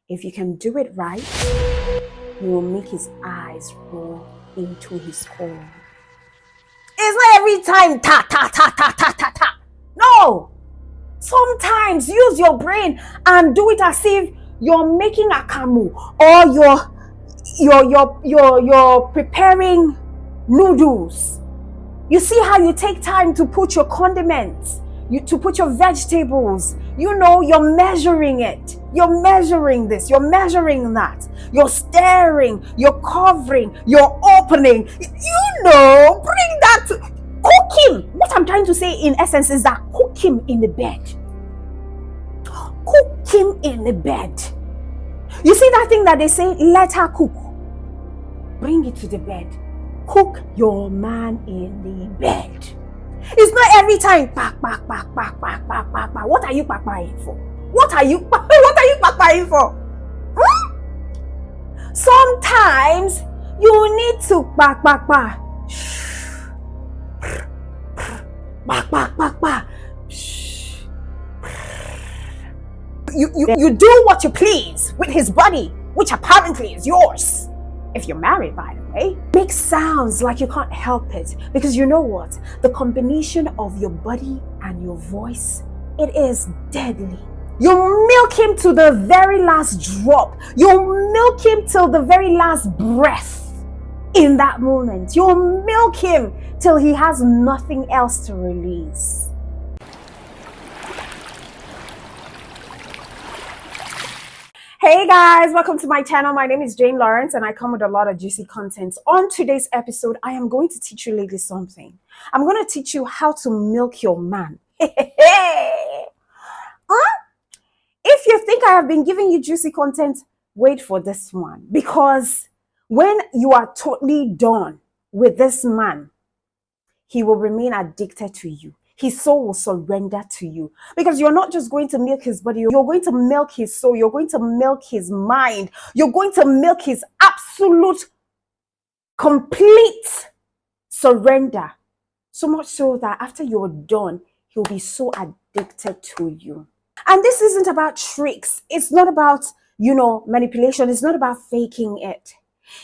If you can do it right, you will make his eyes roll into his core. It's not every time ta ta ta ta ta ta ta. No. Sometimes use your brain and do it as if you're making a kamu, or you're preparing noodles. You see how you take time to put your condiments, to put your vegetables. You're measuring it. You're measuring this. You're measuring that. You're stirring. You're covering. You're opening. Bring that. Cook him. What I'm trying to say in essence is that cook him in the bed. Cook him in the bed. You see that thing that they say, let her cook. Bring it to the bed. Cook your man in the bed. It's not every time. What are you pakpaing for? What are you pakpaing for? Sometimes you need to pak. You do what you please with his body, which apparently is yours. If you're married, by the way, make sounds like you can't help it, because you know what? The combination of your body and your voice, it is deadly. You milk him to the very last drop. You milk him till the very last breath. In that moment, you milk him till he has nothing else to release. Hey guys, welcome to my channel. My name is Jane Lawrence and I come with a lot of juicy content. On today's episode, I am going to teach you ladies something. I'm going to teach you how to milk your man. If you think I have been giving you juicy content, wait for this one. Because when you are totally done with this man, he will remain addicted to you. His soul will surrender to you, because you're not just going to milk his body, you're going to milk his soul, you're going to milk his mind, you're going to milk his absolute, complete surrender. So much so that after you're done, he'll be so addicted to you. And this isn't about tricks. It's not about, manipulation. It's not about faking it.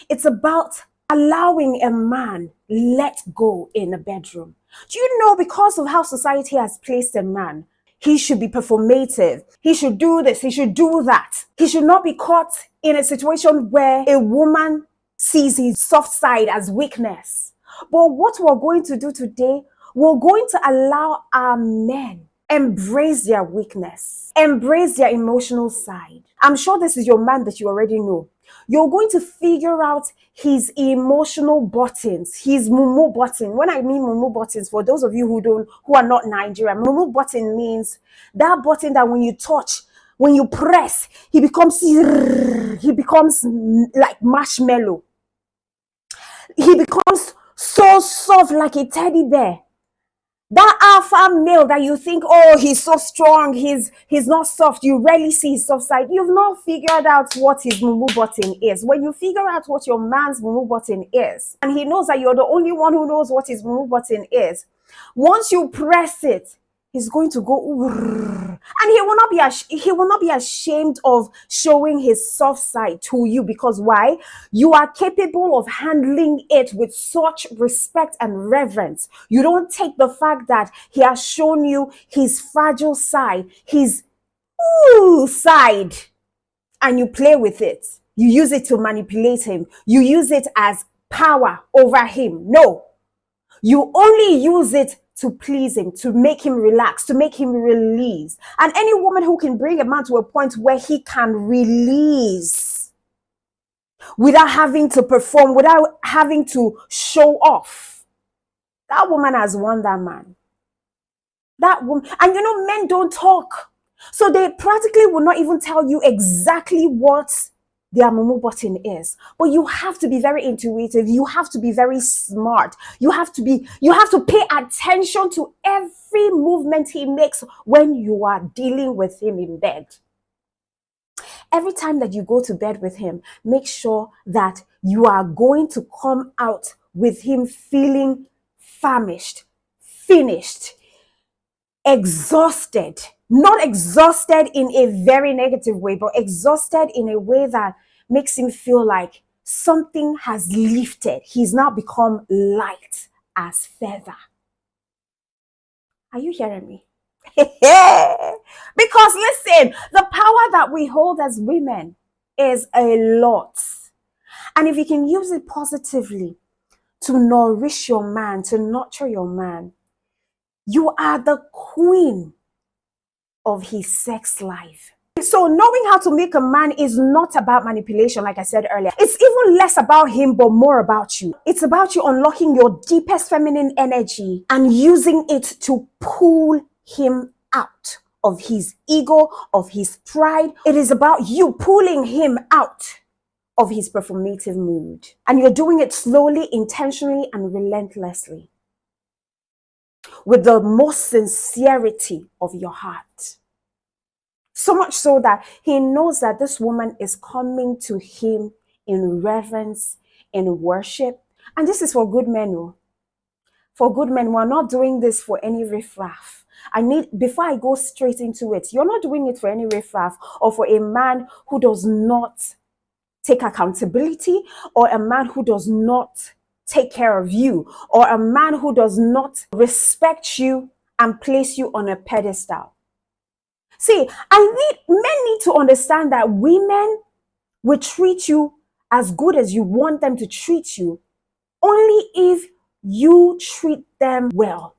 It's about allowing a man let go in a bedroom. Do you know, because of how society has placed a man, he should be performative. He should do this. He should do that. He should not be caught in a situation where a woman sees his soft side as weakness. But what we're going to do today, we're going to allow our men embrace their weakness, embrace their emotional side. I'm sure this is your man that you already know. You're going to figure out his emotional buttons, his mumu button. When I mean mumu buttons, for those of you who are not Nigerian, mumu button means that button that when you touch, when you press, he becomes like marshmallow. He becomes so soft like a teddy bear. That alpha male that you think, oh, he's so strong, he's not soft, you rarely see his soft side. You've not figured out what his mumu button is. When you figure out what your man's mumu button is, and he knows that you're the only one who knows what his mumu button is, once you press it, he's going to go, and he will not be ashamed of showing his soft side to you. Because why? You are capable of handling it with such respect and reverence. You don't take the fact that he has shown you his fragile side, his side, and you play with it. You use it to manipulate him. You use it as power over him. No, you only use it to please him, to make him relax, to make him release. And any woman who can bring a man to a point where he can release without having to perform, without having to show off, that woman has won that man. That woman, and men don't talk. So they practically will not even tell you exactly what their mumu button is. But you have to be very intuitive. You have to be very smart. You have to pay attention to every movement he makes when you are dealing with him in bed. Every time that you go to bed with him, make sure that you are going to come out with him feeling famished, finished. exhausted, not exhausted in a very negative way, but exhausted in a way that makes him feel like something has lifted. He's now become light as feather. Are you hearing me? Because listen, the power that we hold as women is a lot. And if you can use it positively to nourish your man, to nurture your man, you are the queen of his sex life. So knowing how to make a man is not about manipulation, like I said earlier. It's even less about him, but more about you. It's about you unlocking your deepest feminine energy and using it to pull him out of his ego, of his pride. It is about you pulling him out of his performative mood. And you're doing it slowly, intentionally, and relentlessly, with the most sincerity of your heart. So much so that he knows that this woman is coming to him in reverence, in worship. And this is for good men. For good men, we're not doing this for any riffraff. Before I go straight into it, you're not doing it for any riffraff or for a man who does not take accountability, or a man who does not take care of you, or a man who does not respect you and place you on a pedestal. See, men need to understand that women will treat you as good as you want them to treat you only if you treat them well.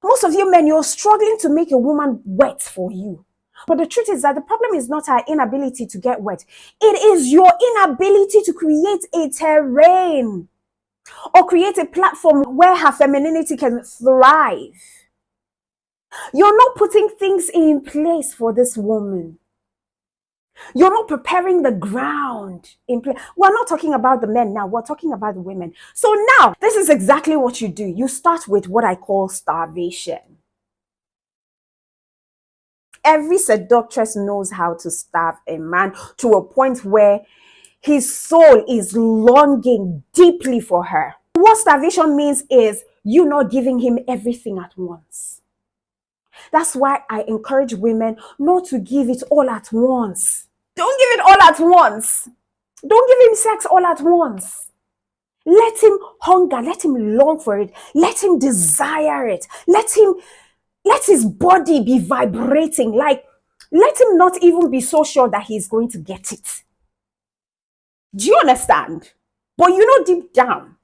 Most of you men, you're struggling to make a woman wet for you. But the truth is that the problem is not her inability to get wet. It is your inability to create a terrain or create a platform where her femininity can thrive. You're not putting things in place for this woman. You're not preparing the ground in place. We're not talking about the men now. We're talking about the women. So now, this is exactly what you do. You start with what I call starvation. Every seductress knows how to starve a man to a point where his soul is longing deeply for her. What starvation means is you not giving him everything at once. That's why I encourage women not to give it all at once. Don't give it all at once. Don't give him sex all at once. Let him hunger, let him long for it, let him desire it, let his body be vibrating. Like, let him not even be so sure that he's going to get it. Do you understand? But you know deep down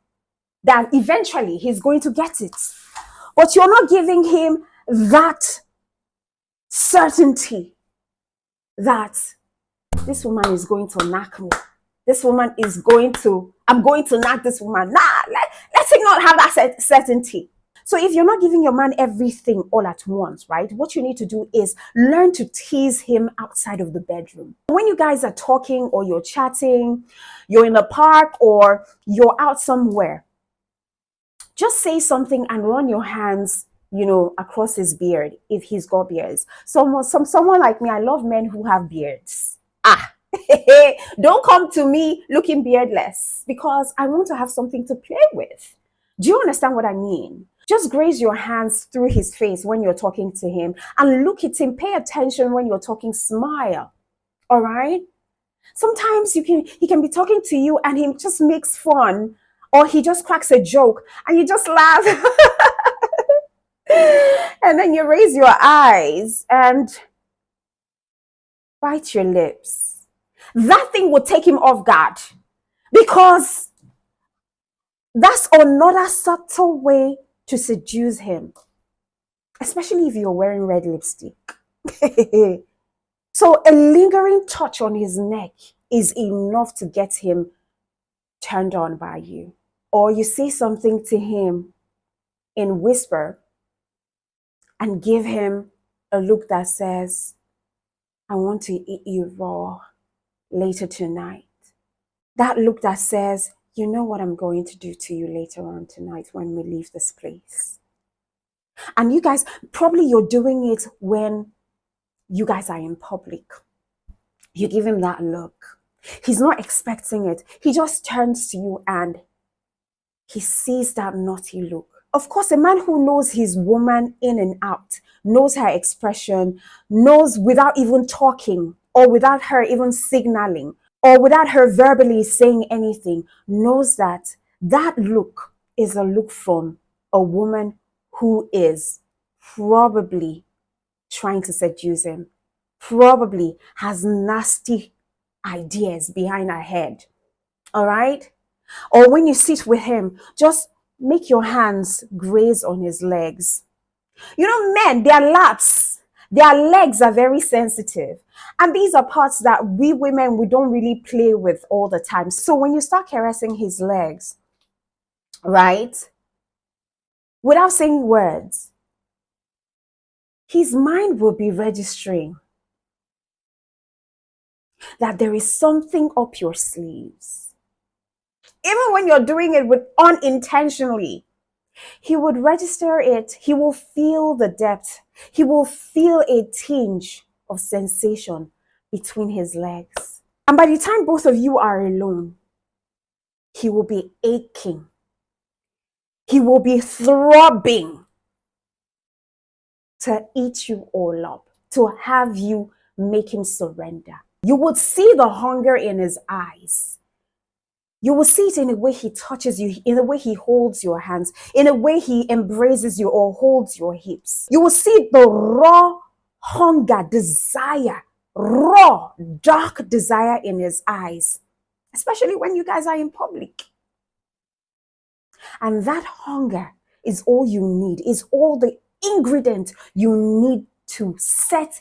that eventually he's going to get it. But you're not giving him that certainty that this woman is going to knock me. I'm going to knock this woman. Let him not have that certainty. So if you're not giving your man everything all at once, right, what you need to do is learn to tease him outside of the bedroom. When you guys are talking or you're chatting, you're in a park or you're out somewhere, just say something and run your hands, across his beard if he's got beards. Someone like me, I love men who have beards. Don't come to me looking beardless because I want to have something to play with. Do you understand what I mean? Just graze your hands through his face when you're talking to him and look at him. Pay attention when you're talking. Smile. All right? Sometimes he can be talking to you and he just makes fun or he just cracks a joke and you just laugh. And then you raise your eyes and bite your lips. That thing will take him off guard because that's another subtle way to seduce him, especially if you're wearing red lipstick. So a lingering touch on his neck is enough to get him turned on by you. Or you say something to him in whisper and give him a look that says, I want to eat you raw later tonight. That look that says, you know what I'm going to do to you later on tonight when we leave this place. And you guys, probably you're doing it when you guys are in public. You give him that look. He's not expecting it. He just turns to you and he sees that naughty look Of course, a man who knows his woman in and out, knows her expression, knows without even talking or without her even signaling or without her verbally saying anything, knows that that look is a look from a woman who is probably trying to seduce him, probably has nasty ideas behind her head. All right? Or when you sit with him, just make your hands graze on his legs. You know, men, their lats, their legs are very sensitive. And these are parts that we women, we don't really play with all the time. So when you start caressing his legs, right, without saying words, his mind will be registering that there is something up your sleeves. Even when you're doing it with unintentionally, he would register it. He will feel the depth. He will feel a tinge of sensation between his legs. And by the time both of you are alone, he will be aching. He will be throbbing to eat you all up, to have you make him surrender. You would see the hunger in his eyes. You will see it in the way he touches you, in the way he holds your hands, in the way he embraces you or holds your hips. You will see the raw hunger, desire, raw, dark desire in his eyes, especially when you guys are in public. And that hunger is all you need, is all the ingredient you need to set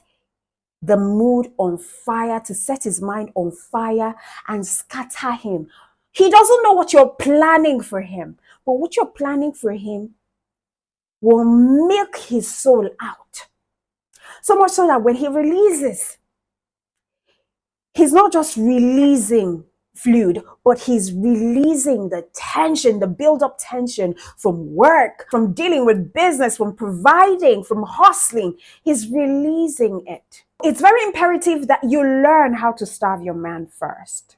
the mood on fire, to set his mind on fire and scatter him. He doesn't know what you're planning for him, but what you're planning for him will milk his soul out. So much so that when he releases, he's not just releasing fluid, but he's releasing the tension, the build-up tension from work, from dealing with business, from providing, from hustling. He's releasing it. It's very imperative that you learn how to starve your man first.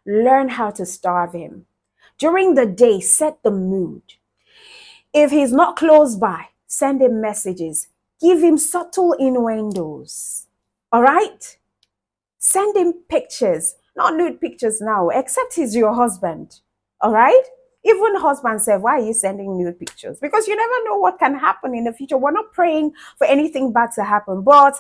Learn how to starve him. During the day, set the mood. If he's not close by, send him messages. Give him subtle innuendos. All right? Send him pictures. Not nude pictures now, except he's your husband. All right? Even husbands say, why are you sending nude pictures? Because you never know what can happen in the future. We're not praying for anything bad to happen, but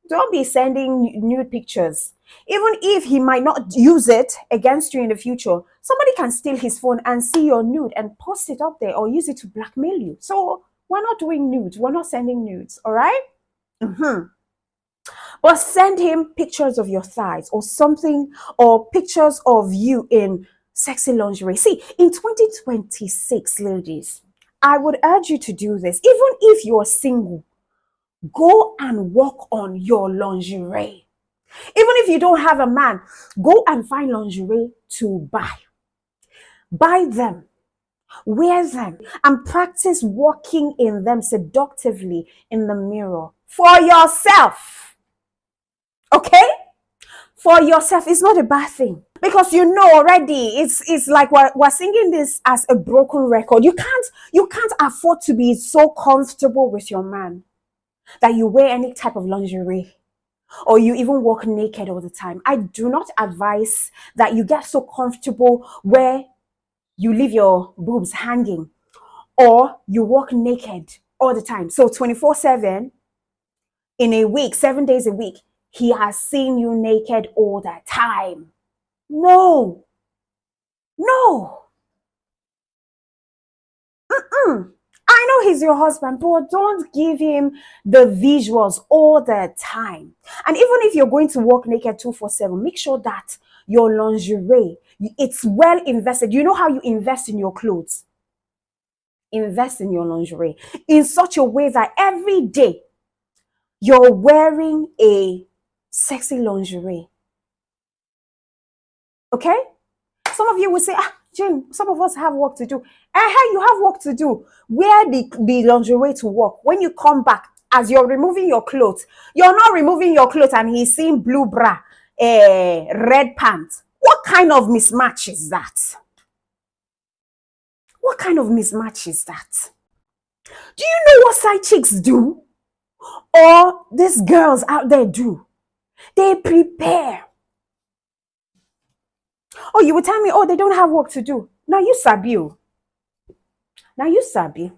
don't be sending nude pictures. Even if he might not use it against you in the future, somebody can steal his phone and see your nude and post it up there or use it to blackmail you. So we're not doing nudes. We're not sending nudes. All right? But send him pictures of your thighs or something, or pictures of you in sexy lingerie. See, in 2026, ladies, I would urge you to do this. Even if you're single, go and work on your lingerie. Even if you don't have a man, go and find lingerie to buy. Buy them, wear them, and practice walking in them seductively in the mirror for yourself. Okay? For yourself. It's not a bad thing. Because you know already, it's like we're singing this as a broken record. You can't afford to be so comfortable with your man that you wear any type of lingerie or you even walk naked all the time. I do not advise that you get so comfortable where you leave your boobs hanging or you walk naked all the time. So 24/7 in a week, 7 days a week, he has seen you naked all the time. No. I know he's your husband, but don't give him the visuals all the time. And even if you're going to walk naked 24/7, make sure that your lingerie, it's well invested. You know how you invest in your clothes? Invest in your lingerie in such a way that every day you're wearing a sexy lingerie. Okay? Some of you will say, Jane, some of us have work to do. You have work to do. Wear the lingerie to work. When you come back, as you're removing your clothes, you're not removing your clothes and he's seeing blue bra, red pants. What kind of mismatch is that? What kind of mismatch is that? Do you know what side chicks do? Or these girls out there do? They prepare. Oh, you would tell me, oh, they don't have work to do. Now you sabi. Now you sabi.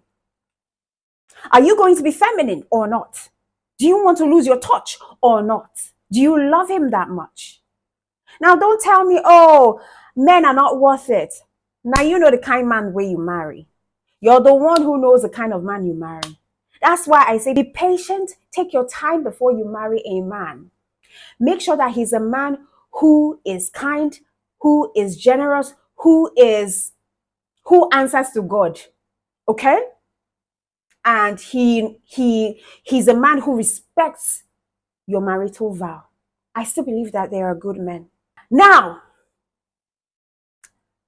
Are you going to be feminine or not? Do you want to lose your touch or not? Do you love him that much? Now don't tell me, oh, men are not worth it. Now you know the kind of man where you marry. You're the one who knows the kind of man you marry. That's why I say be patient, take your time before you marry a man. Make sure that he's a man who is kind, who is generous, who answers to God. Okay? And he's a man who respects your marital vow. I still believe that they are good men. Now,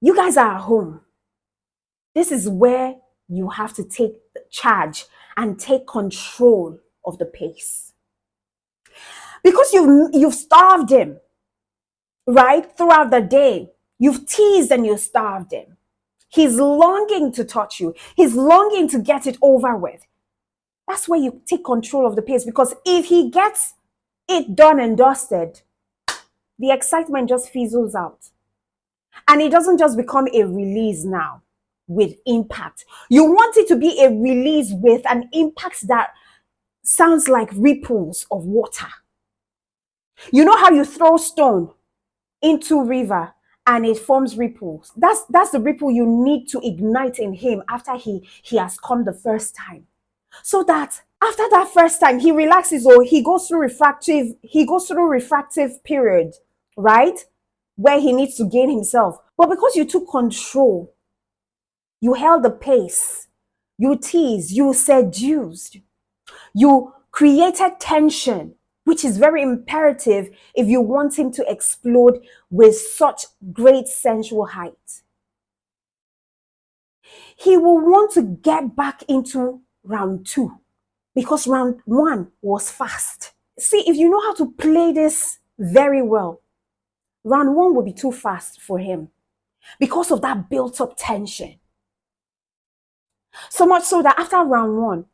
you guys are at home. This is where you have to take charge and take control of the pace. Because you've starved him, right? Throughout the day. You've teased and you starved him. He's longing to touch you. He's longing to get it over with. That's where you take control of the pace, because if he gets it done and dusted, the excitement just fizzles out. And it doesn't just become a release now with impact. You want it to be a release with an impact that sounds like ripples of water. You know how you throw stone into river and it forms ripples? That's the ripple you need to ignite in him after he has come the first time. So that after that first time he relaxes, or he goes through refractive period, right? Where he needs to gain himself. But because you took control, you held the pace, you teased, you seduced, you created tension, which is very imperative if you want him to explode with such great sensual height. He will want to get back into round 2 because round 1 was fast. See, if you know how to play this very well, round 1 will be too fast for him because of that built up tension. So much so that after round 1,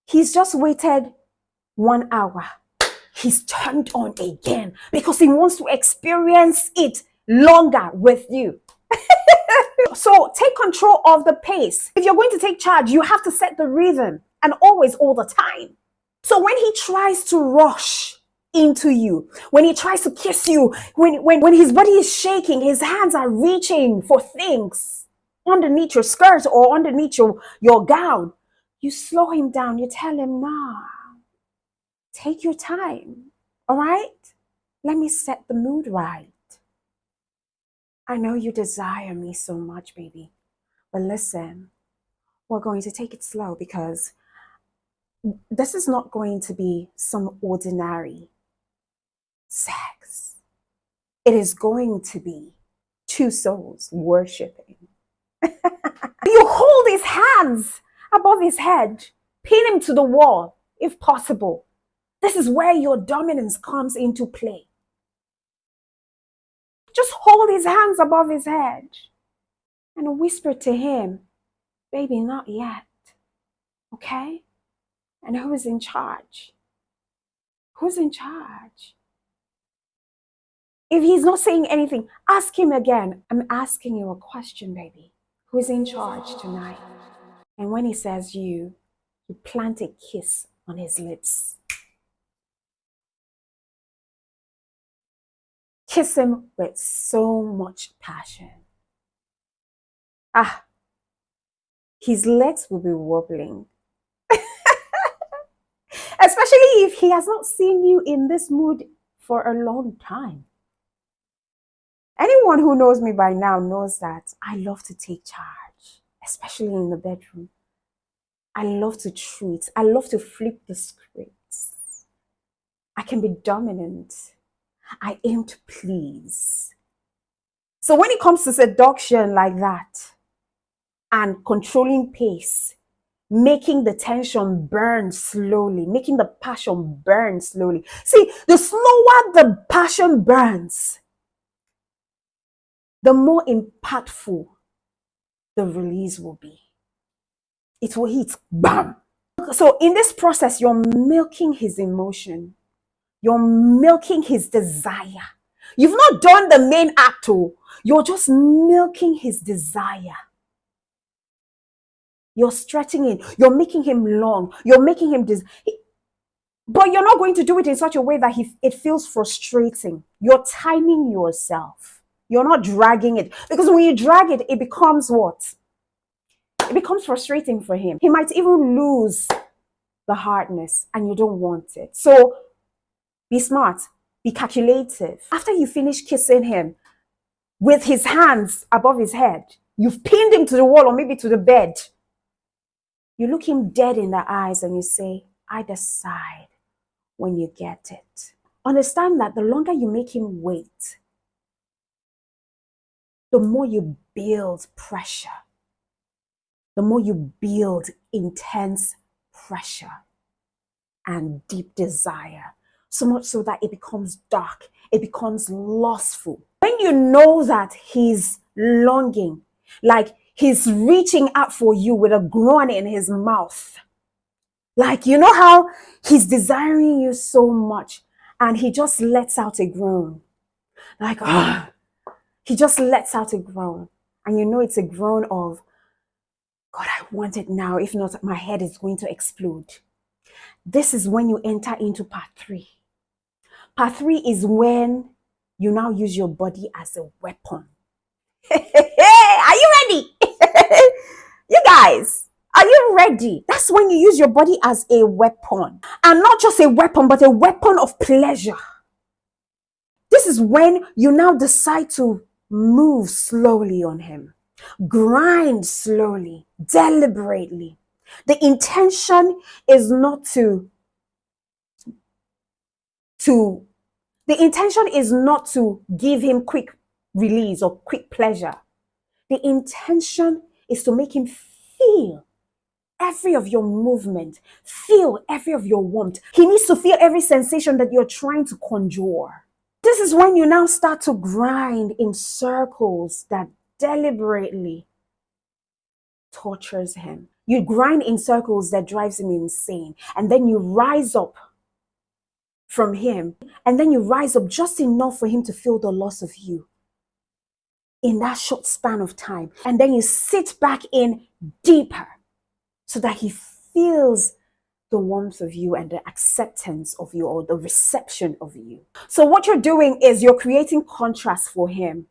he's just waited 1 hour. He's turned on again because he wants to experience it longer with you. So take control of the pace. If you're going to take charge, you have to set the rhythm, and always, all the time. So when he tries to rush into you, when he tries to kiss you, when his body is shaking, his hands are reaching for things underneath your skirt or underneath your gown, you slow him down. You tell him, nah, take your time. All right? Let me set the mood right. I know you desire me so much, baby. But listen, we're going to take it slow, because this is not going to be some ordinary sex. It is going to be 2 souls worshiping. You hold his hands above his head, pin him to the wall if possible. This is where your dominance comes into play. Just hold his hands above his head and whisper to him, baby, not yet. Okay? And who is in charge? Who's in charge? If he's not saying anything, ask him again. I'm asking you a question, baby. Who's in charge tonight? And when he says you plant a kiss on his lips. Kiss him with so much passion. His legs will be wobbling. Especially if he has not seen you in this mood for a long time. Anyone who knows me by now knows that I love to take charge, especially in the bedroom. I love to treat. I love to flip the scripts. I can be dominant. I aim to please. So when it comes to seduction like that and controlling pace, making the tension burn slowly, making the passion burn slowly. See, the slower the passion burns, the more impactful the release will be. It will hit, bam. So in this process, you're milking his emotion. You're milking his desire. You've not done the main act. You're just milking his desire. You're stretching it. You're making him long. You're making him but you're not going to do it in such a way that it feels frustrating. You're timing yourself. You're not dragging it. Because when you drag it, it becomes what? It becomes frustrating for him. He might even lose the hardness, and you don't want it. So be smart. Be calculative. After you finish kissing him with his hands above his head, you've pinned him to the wall or maybe to the bed. You look him dead in the eyes and you say, I decide when you get it. Understand that the longer you make him wait, the more you build pressure, the more you build intense pressure and deep desire, so much so that it becomes dark, it becomes lustful. When you know that he's longing, like he's reaching out for you with a groan in his mouth, like you know how he's desiring you so much and he just lets out a groan, like he just lets out a groan, and you know it's a groan of, God, I want it now. If not, my head is going to explode. This is when you enter into part 3. Part 3 is when you now use your body as a weapon. Are you ready? You guys, are you ready? That's when you use your body as a weapon. And not just a weapon, but a weapon of pleasure. This is when you now decide to move slowly on him. Grind slowly, deliberately. The intention is not to give him quick release or quick pleasure. The intention is to make him feel every of your movement, feel every of your warmth. He needs to feel every sensation that you're trying to conjure. This is when you now start to grind in circles that deliberately tortures him. You grind in circles that drives him insane. And then you rise up from him. And then you rise up just enough for him to feel the loss of you in that short span of time. And then you sit back in deeper so that he feels the warmth of you and the acceptance of you, or the reception of you. So what you're doing is you're creating contrast for him.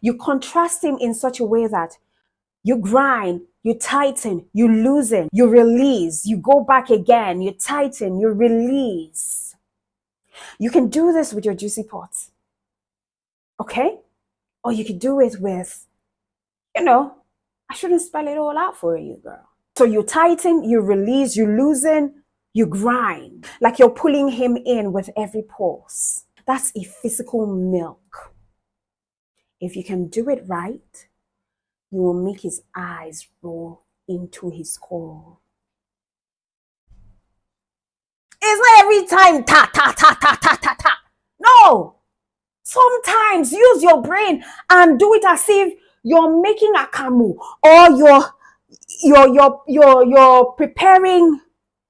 You contrast him in such a way that you grind, you tighten, you loosen, you release, you go back again, you tighten, you release. You can do this with your juicy pot, okay? Or you could do it with, I shouldn't spell it all out for you, girl. So you tighten, you release, you loosen, you grind, like you're pulling him in with every pulse. That's a physical milk. If you can do it right, you will make his eyes roll into his core. It's not every time ta ta ta ta ta ta ta. No. Sometimes use your brain and do it as if you're making a akamu, or you're preparing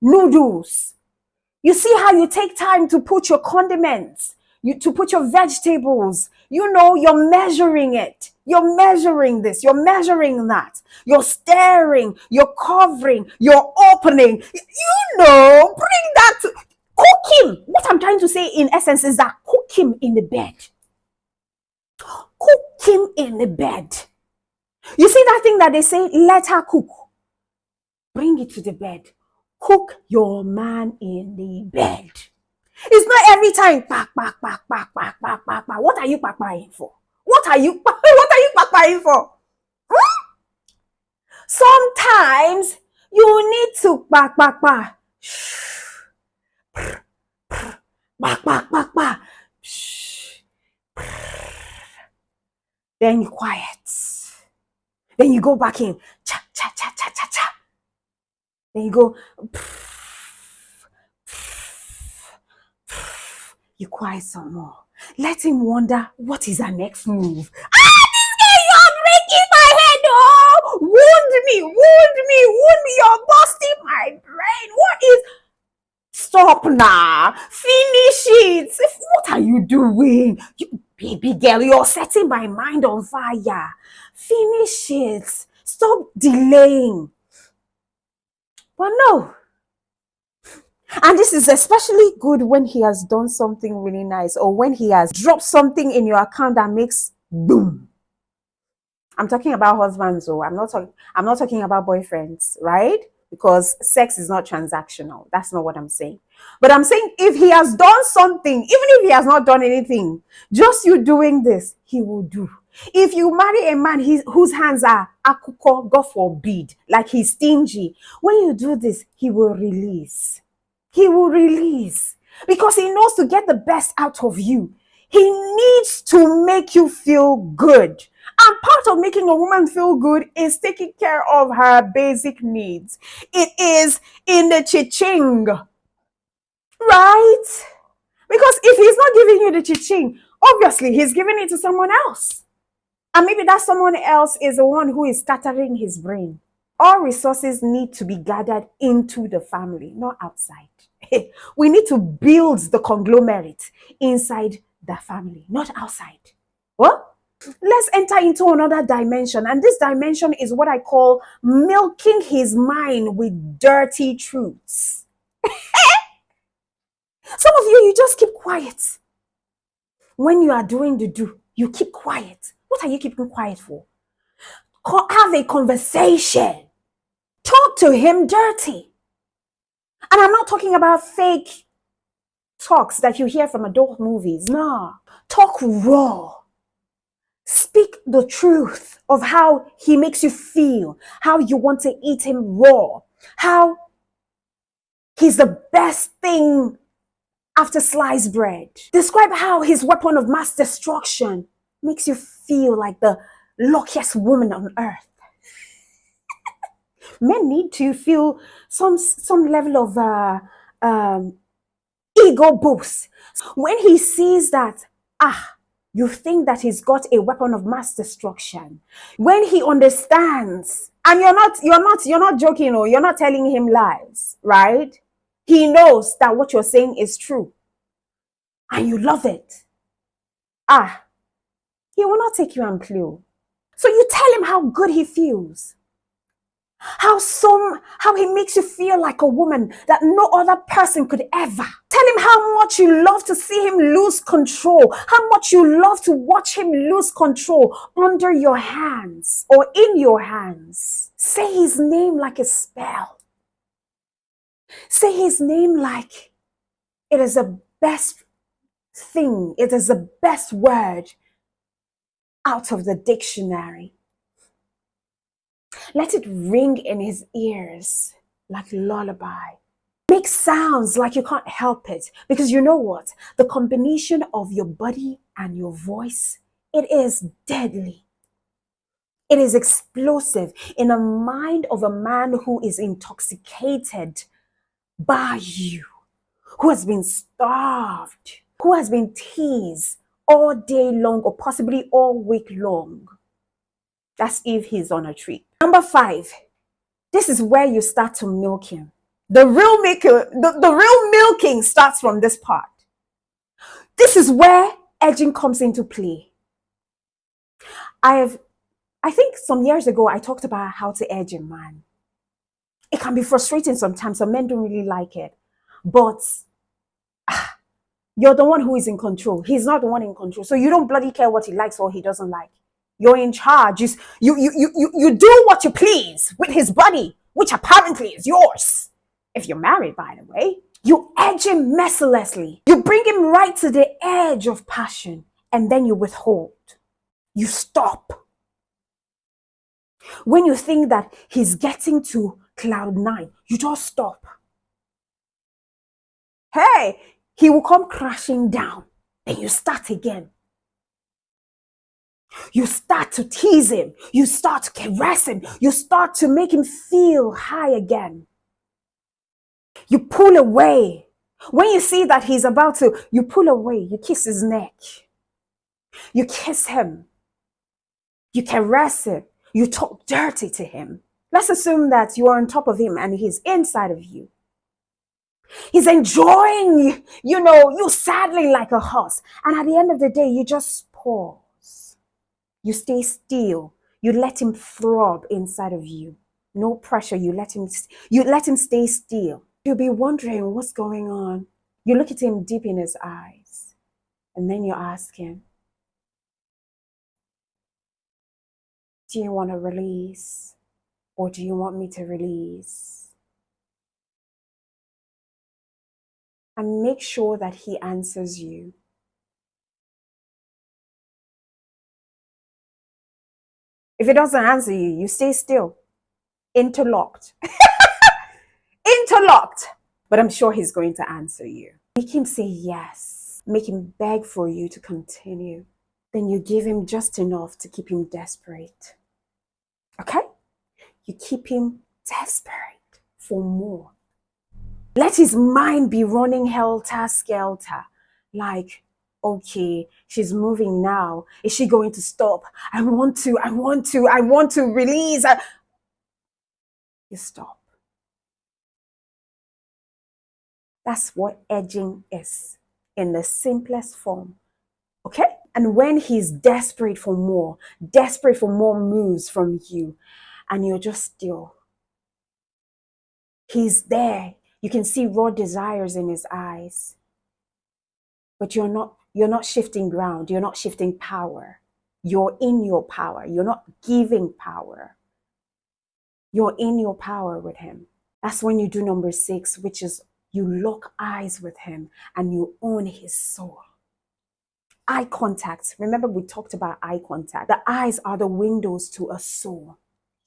noodles. You see how you take time to put your condiments, to put your vegetables. You're measuring it. You're measuring this. You're measuring that. You're stirring. You're covering. You're opening. Bring that. Cook him. What I'm trying to say in essence is that cook him in the bed. Cook him in the bed. You see that thing that they say, let her cook. Bring it to the bed. Cook your man in the bed. It's not every time. What are you pakpaing for? What are you pakpaing for? Sometimes you need to pak. Then you quiet. Then you go back in. Cha cha cha cha cha cha. Then you go. You quiet some more. Let him wonder what is our next move. This guy, you're breaking my head. Oh, wound me. You're busting my brain. What is? Stop now. Finish it. What are you doing? You baby girl, you're setting my mind on fire. Finish it. Stop delaying. But no. And this is especially good when he has done something really nice or when he has dropped something in your account that makes boom. I'm talking about husbands, so I'm not talking about boyfriends, right? Because sex is not transactional. That's not what I'm saying. But I'm saying if he has done something, even if he has not done anything, just you doing this, he will do. If you marry a man whose hands are akuko, God forbid, like he's stingy, when you do this, he will release. He will release because he knows to get the best out of you. He needs to make you feel good. And part of making a woman feel good is taking care of her basic needs. It is in the cha-ching, right? Because if he's not giving you the cha-ching, obviously he's giving it to someone else. And maybe that someone else is the one who is scattering his brain. All resources need to be gathered into the family, not outside. We need to build the conglomerate inside the family, not outside. What? Let's enter into another dimension. And this dimension is what I call milking his mind with dirty truths. Some of you just keep quiet. When you are doing the do, you keep quiet. What are you keeping quiet for? Have a conversation. Talk to him dirty. And I'm not talking about fake talks that you hear from adult movies. No. Talk raw. Speak the truth of how he makes you feel, how you want to eat him raw, how he's the best thing after sliced bread. Describe how his weapon of mass destruction makes you feel like the luckiest woman on earth. Men need to feel some level of ego boost. When he sees that, you think that he's got a weapon of mass destruction. When he understands, and you're not joking, or you're not telling him lies, right? He knows that what you're saying is true. And you love it. He will not take you and play. So you tell him how good he feels. How he makes you feel like a woman that no other person could ever. Tell him how much you love to see him lose control, how much you love to watch him lose control under your hands or in your hands. Say his name like a spell. Say his name like it is the best thing, it is the best word out of the dictionary. Let it ring in his ears like lullaby. Make sounds like you can't help it. Because you know what? The combination of your body and your voice, it is deadly. It is explosive in the mind of a man who is intoxicated by you, who has been starved, who has been teased all day long or possibly all week long. That's if he's on a trip. Number 5, this is where you start to milk him. The real milking starts from this part. This is where edging comes into play. I think some years ago, I talked about how to edge a man. It can be frustrating sometimes. Some men don't really like it. But you're the one who is in control. He's not the one in control. So you don't bloody care what he likes or he doesn't like. You're in charge. You do what you please with his body, which apparently is yours. If you're married, by the way. You edge him mercilessly. You bring him right to the edge of passion, and then you withhold. You stop. When you think that he's getting to cloud 9, you just stop. Hey, he will come crashing down. Then you start again. You start to tease him. You start to caress him. You start to make him feel high again. You pull away. When you see that he's about to, you pull away. You kiss his neck. You kiss him. You caress him. You talk dirty to him. Let's assume that you are on top of him and he's inside of you. He's enjoying, you saddling like a horse. And at the end of the day, you just pause. You stay still. You let him throb inside of you. No pressure. You let him stay still. You'll be wondering what's going on. You look at him deep in his eyes. And then you ask him, do you want to release? Or do you want me to release? And make sure that he answers you. If he doesn't answer you, you stay still. Interlocked. Interlocked. But I'm sure he's going to answer you. Make him say yes. Make him beg for you to continue. Then you give him just enough to keep him desperate. Okay? You keep him desperate for more. Let his mind be running helter-skelter. Like, okay, she's moving now. Is she going to stop? I want to release. You stop. That's what edging is in the simplest form. Okay? And when he's desperate for more moves from you, and you're just still, he's there. You can see raw desires in his eyes. But you're not shifting ground. You're not shifting power. You're in your power. You're not giving power. You're in your power with him. That's when you do number 6, which is you lock eyes with him and you own his soul. Eye contact. Remember we talked about eye contact. The eyes are the windows to a soul.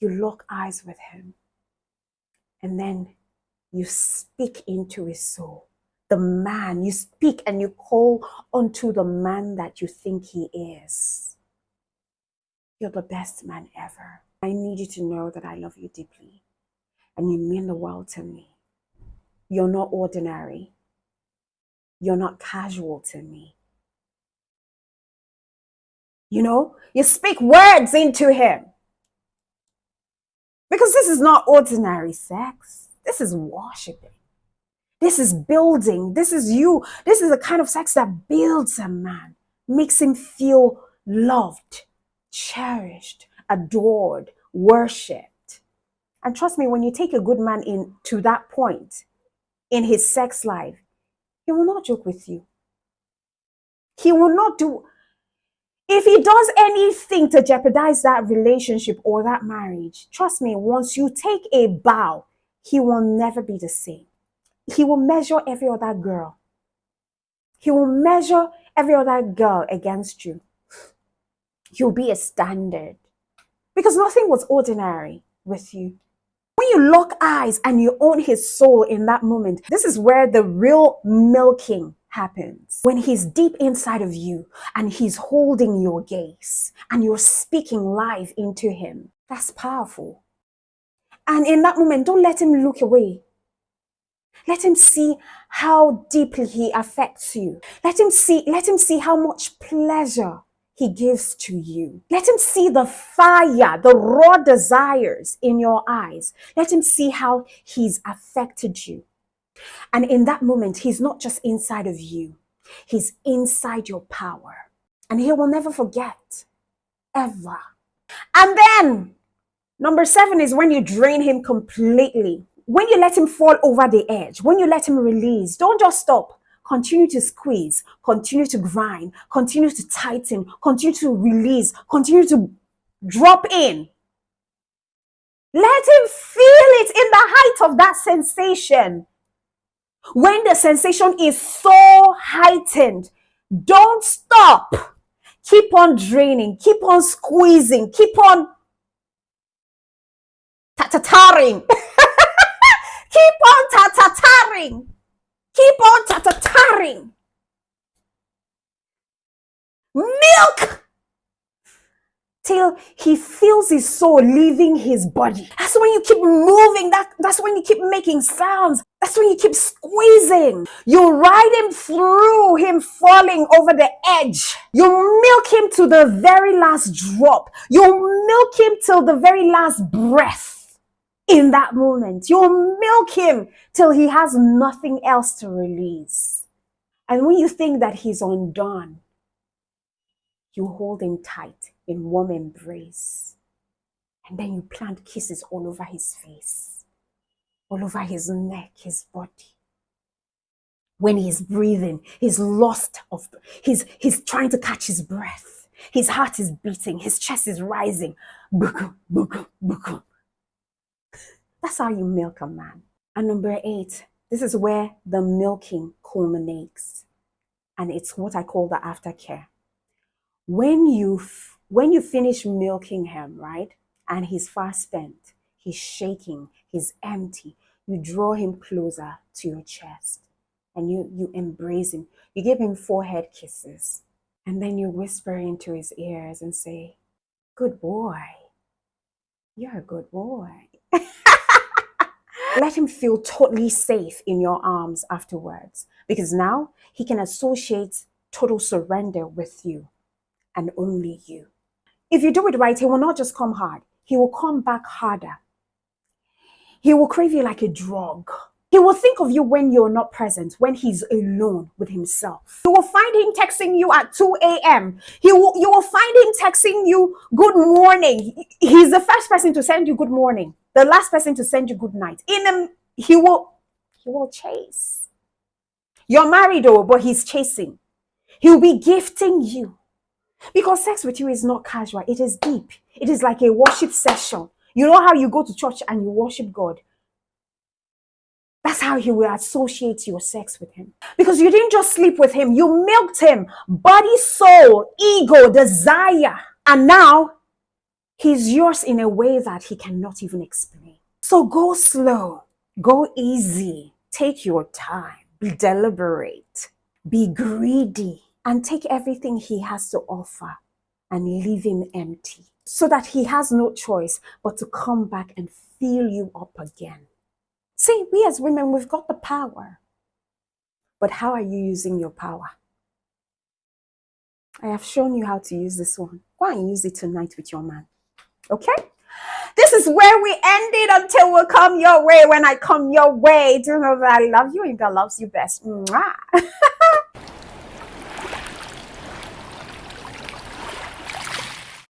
You lock eyes with him. And then you speak into his soul. The man, you speak and you call onto the man that you think he is. You're the best man ever. I need you to know that I love you deeply and you mean the world to me. You're not ordinary. You're not casual to me. You speak words into him. Because this is not ordinary sex. This is worshiping. This is building. This is you. This is the kind of sex that builds a man, makes him feel loved, cherished, adored, worshipped. And trust me, when you take a good man to that point in his sex life, he will not joke with you. He will not do. If he does anything to jeopardize that relationship or that marriage, trust me, once you take a bow, he will never be the same. He will measure every other girl. He will measure every other girl against you. You'll be a standard. Because nothing was ordinary with you. When you lock eyes and you own his soul in that moment, this is where the real milking happens. When he's deep inside of you and he's holding your gaze and you're speaking life into him. That's powerful. And in that moment, don't let him look away. Let him see how deeply he affects you. Let him see how much pleasure he gives to you. Let him see the fire, the raw desires in your eyes. Let him see how he's affected you. And in that moment, he's not just inside of you. He's inside your power. And he will never forget. Ever. And then, number 7 is when you drain him completely. When you let him fall over the edge, when you let him release, don't just stop. Continue to squeeze, continue to grind, continue to tighten, continue to release, continue to drop in. Let him feel it in the height of that sensation. When the sensation is so heightened, don't stop. Keep on draining, keep on squeezing, keep on tatataring. Keep on tatataring. Keep on tatataring. Milk till he feels his soul leaving his body. That's when you keep moving. That's when you keep making sounds. That's when you keep squeezing. You ride him through him falling over the edge. You milk him to the very last drop. You milk him till the very last breath in that moment. You milk him till he has nothing else to release. And when you think that he's undone, you hold him tight in warm embrace. And then you plant kisses all over his face, all over his neck, his body. When he's breathing, he's lost of, he's trying to catch his breath. His heart is beating, his chest is rising. Bukum, bukum, bukum. That's how you milk a man. And number 8, this is where the milking culminates. And it's what I call the aftercare. When you finish milking him, right? And he's far spent, he's shaking, he's empty, you draw him closer to your chest. And you embrace him. You give him forehead kisses. And then you whisper into his ears and say, good boy. You're a good boy. Let him feel totally safe in your arms afterwards. Because now he can associate total surrender with you and only you. If you do it right, he will not just come hard. He will come back harder. He will crave you like a drug. He will think of you when you're not present, when he's alone with himself. You will find him texting you at 2 a.m. You will find him texting you good morning. He's the first person to send you good morning, the last person to send you good night. He will chase. You're married though, but he's chasing. He'll be gifting you. Because sex with you is not casual, it is deep. It is like a worship session. You know how you go to church and you worship God? That's how he will associate your sex with him. Because you didn't just sleep with him, you milked him. Body, soul, ego, desire. And now, he's yours in a way that he cannot even explain. So go slow, go easy, take your time, be deliberate, be greedy, and take everything he has to offer and leave him empty. So that he has no choice but to come back and fill you up again. See, we as women, we've got the power. But how are you using your power? I have shown you how to use this one. Go and use it tonight with your man. Okay? This is where we end it until we come your way. When I come your way, do you know that I love you and God loves you best. Mwah.